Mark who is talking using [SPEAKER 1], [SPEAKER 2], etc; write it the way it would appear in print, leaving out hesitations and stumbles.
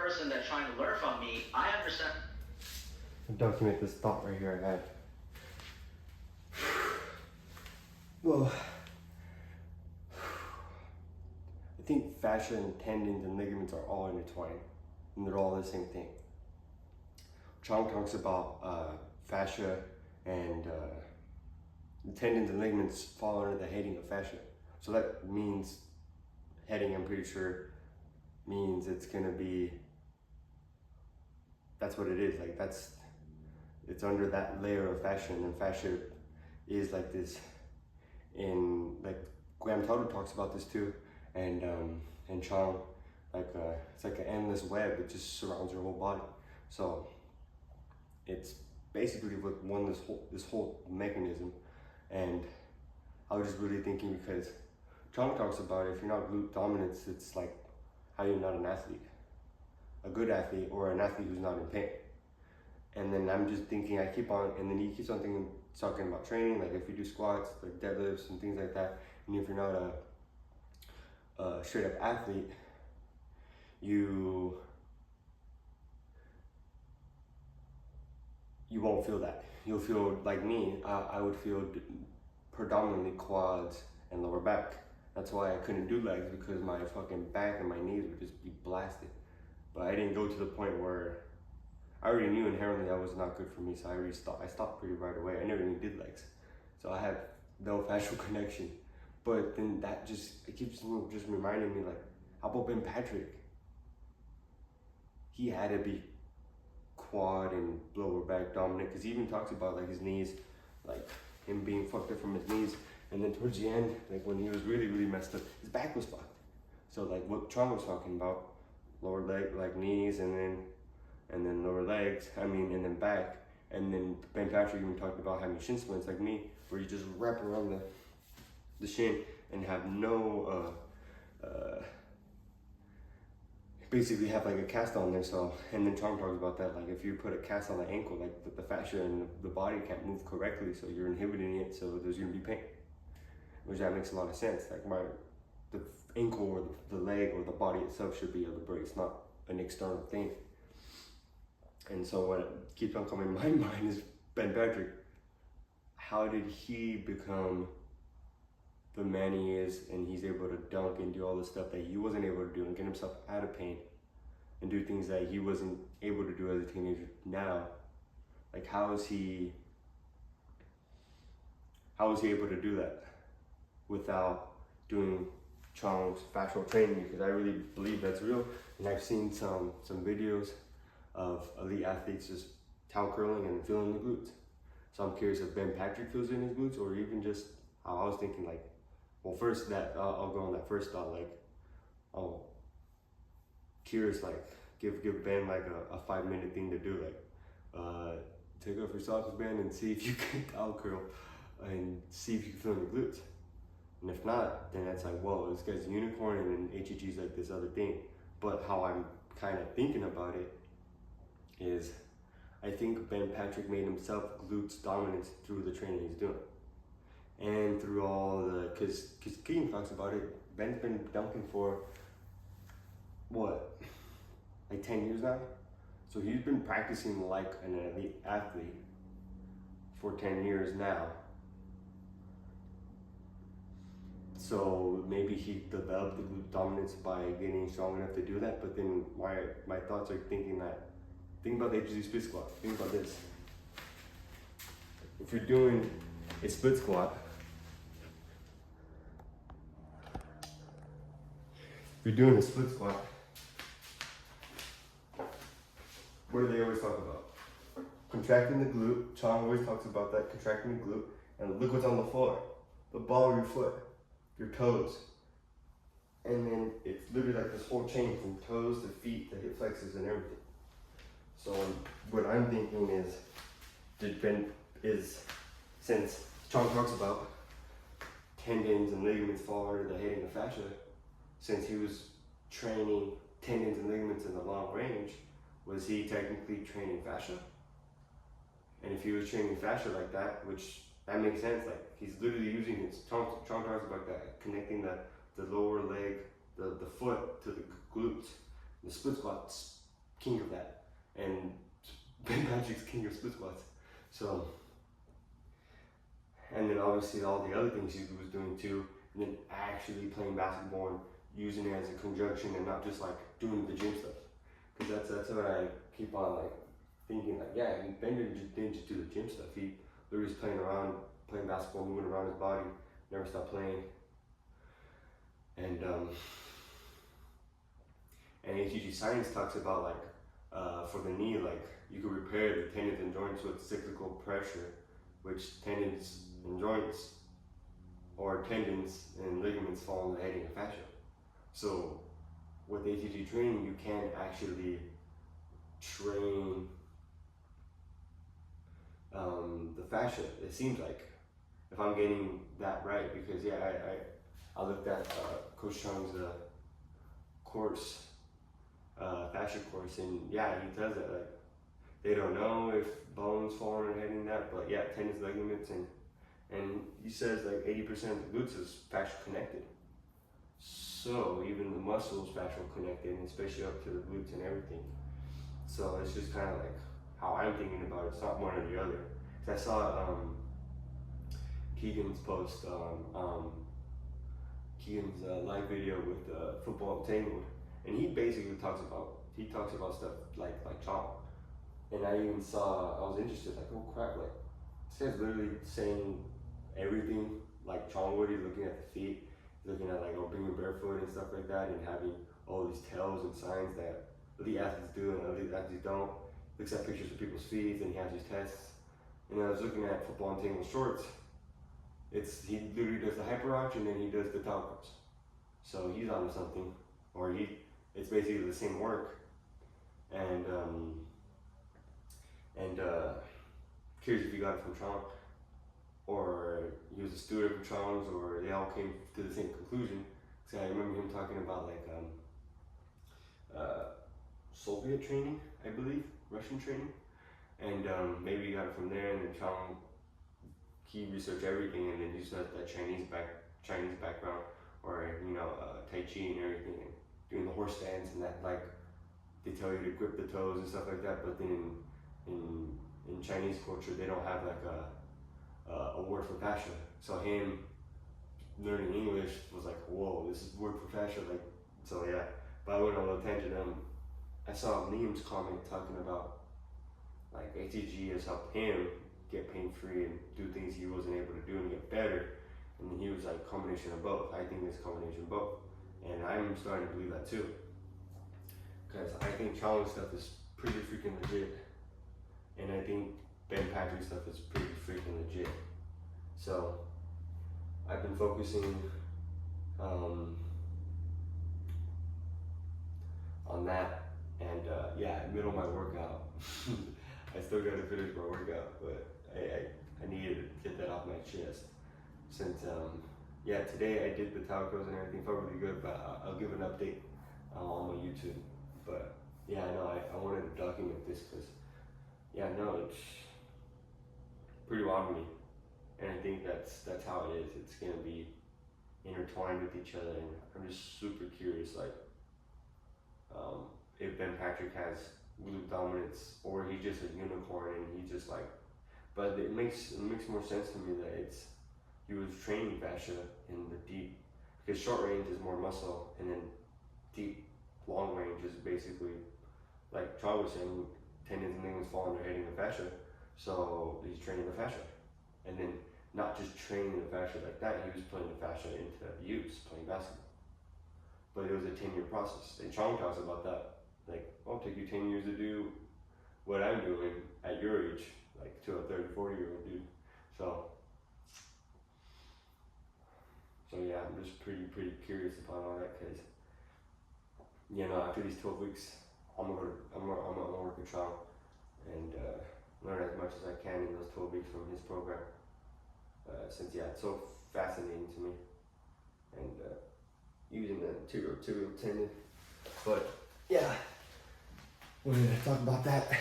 [SPEAKER 1] person that's trying to learn from me, I understand.
[SPEAKER 2] Document this thought right here I had. Well, I think fascia and tendons and ligaments are all intertwined, and they're all the same thing. Chong talks about fascia and the tendons and ligaments fall under the heading of fascia. So that means heading, I'm pretty sure, means it's gonna be, that's what it is. Like it's under that layer of fascia, and then fascia is like this. In like Graham Tuttle talks about this too, and Chong, it's like an endless web. It just surrounds your whole body. So it's basically what won this whole mechanism. And I was just really thinking, because Chong talks about if you're not glute dominant, it's like how you're not an athlete, a good athlete, or an athlete who's not in pain. And then I'm just thinking, and then he keeps on talking about training, like if you do squats, like deadlifts and things like that, and if you're not a straight up athlete, you won't feel that. You'll feel like me. I would feel predominantly quads and lower back. That's why I couldn't do legs, because my fucking back and my knees would just be blasted. But I didn't go to the point where I already knew inherently that was not good for me, so I stopped pretty right away. I never even did legs, so I had no fascial connection. But then it keeps just reminding me, like, how about Ben Patrick? He had to be quad and lower back dominant, because he even talks about like his knees, like him being fucked up from his knees, and then towards the end, like when he was really messed up, his back was fucked. So like what Chong was talking about, lower leg, like knees, and then lower legs, and then back. And then Ben Patrick even talked about having shin splints like me, where you just wrap around the shin and have no, basically have like a cast on there. So, and then Chong talks about that, like if you put a cast on the ankle, like the fascia and the body can't move correctly, so you're inhibiting it, so there's gonna be pain. Which that makes a lot of sense. Like the ankle or the leg or the body itself should be able to brace, not an external thing. And so what keeps on coming in my mind is Ben Patrick. How did he become the man he is, and he's able to dunk and do all the stuff that he wasn't able to do and get himself out of pain and do things that he wasn't able to do as a teenager now? Like how is he able to do that without doing Chong's fascial training? Because I really believe that's real, and I've seen some videos of elite athletes just towel curling and feeling the glutes. So I'm curious if Ben Patrick feels in his glutes, or even just how I was thinking, like, well, first that I'll go on that first thought, like, oh, curious, like, give Ben like a 5-minute thing to do, like, take off your socks, Ben, and see if you can towel curl and see if you can feel in your glutes. And if not, then that's like, whoa, this guy's a unicorn, and then ATG's like this other thing. But how I'm kind of thinking about it is, I think Ben Patrick made himself glutes dominant through the training he's doing. And through all because Keegan talks about it, Ben's been dunking for, what, like 10 years now? So he's been practicing like an elite athlete for 10 years now. So maybe he developed the glute dominance by getting strong enough to do that. But then my thoughts are think about the ATG split squat. Think about this. If you're doing a split squat, what do they always talk about? Contracting the glute. Chong always talks about that, contracting the glute. And look what's on the floor. The ball of your foot, your toes. And then it's literally like this whole chain from toes to feet to hip flexors and everything. So what I'm thinking is, since Chong talks about tendons and ligaments fall under the heading of fascia, since he was training tendons and ligaments in the long range, was he technically training fascia? And if he was training fascia like that, which that makes sense, like he's literally using his, Chong talks about that, connecting the lower leg, the foot to the glutes. The split squat king of that, and Ben Patrick's king of split squats. So, and then obviously all the other things he was doing too, and then actually playing basketball and using it as a conjunction and not just like doing the gym stuff. Because that's what I keep on like thinking, like, yeah, Ben didn't just do the gym stuff. He literally was playing around, playing basketball, moving around his body, never stopped playing. And ATG science talks about like for the knee, like you could repair the tendons and joints with cyclical pressure, which tendons and joints or tendons and ligaments fall in the heading of fascia. So with ATG training, you can actually train the fascia. It seems like, if I'm getting that right, because yeah, I looked at Coach Chong's course, fascia course, and yeah, he tells that like they don't know if bones fall in or anything that, but yeah, tendons, ligaments, and he says like 80% of the glutes is fascia connected. So even the muscles fascial connected, and especially up to the glutes and everything. So it's just kind of like how I'm thinking about it. It's not one or the other. Cause I saw Keegan's post, Keegan's live video with Football Tangled, and he basically talks about stuff like Chong. And I even saw, I was interested, like, oh crap, like this guy's literally saying everything like Chong would. He's looking at the feet, looking at like being barefoot and stuff like that, and having all these tells and signs that elite athletes do and elite athletes don't. Looks at pictures of people's feet, and he has these tests. And I was looking at Football Tangled shorts. He literally does the hyper arch and then he does the tacos. So he's onto something, or it's basically the same work. And curious if you got it from Chong, or he was a student from Chong's, or they all came to the same conclusion. So I remember him talking about like Soviet training, I believe, Russian training, and maybe he got it from there. And then Chong, he researched everything, and then used that Chinese background, or Tai Chi and everything, and doing the horse stance and that, like they tell you to grip the toes and stuff like that. But then in Chinese culture, they don't have like a word for fascia. So him learning English was like, whoa, this is word for fascia, like. So yeah, but I went on a little tangent. I saw Liam's comment talking about like ATG has helped him get pain free and do things he wasn't able to do and get better. And he was like combination of both. I think it's a combination of both, and I'm starting to believe that too. Because I think Chong's stuff is pretty freaking legit, and I think Ben Patrick's stuff is pretty freaking legit. So I've been focusing on that, and yeah, middle of my workout. I still gotta finish my workout, but I needed to get that off my chest. Since yeah, today I did the tacos and everything, felt really good, but I'll give an update on my YouTube. But yeah, I know I wanted to document this because yeah, no, it's pretty wild to me, and I think that's how it is. It's gonna be intertwined with each other, and I'm just super curious, like if Ben Patrick has glute dominance, or he's just a unicorn and he just like. But it makes more sense to me that he was training fascia in the deep, because short range is more muscle, and then deep, long range is basically, like Chong was saying, tendons and ligaments fall under heading the fascia. So he's training the fascia, and then not just training the fascia like that, he was putting the fascia into use, playing basketball. But it was a 10-year process, and Chong talks about that. Like, oh, it'll take you 10 years to do what I'm doing at your age, like to a 30, 40-year-old dude. So yeah, I'm just pretty curious about all that, because after these 12 weeks, I'm gonna work with Chong and learn as much as I can in those 12 weeks from his program. Since yeah, it's so fascinating to me, and using the tibial tendon. But yeah, we're gonna talk about that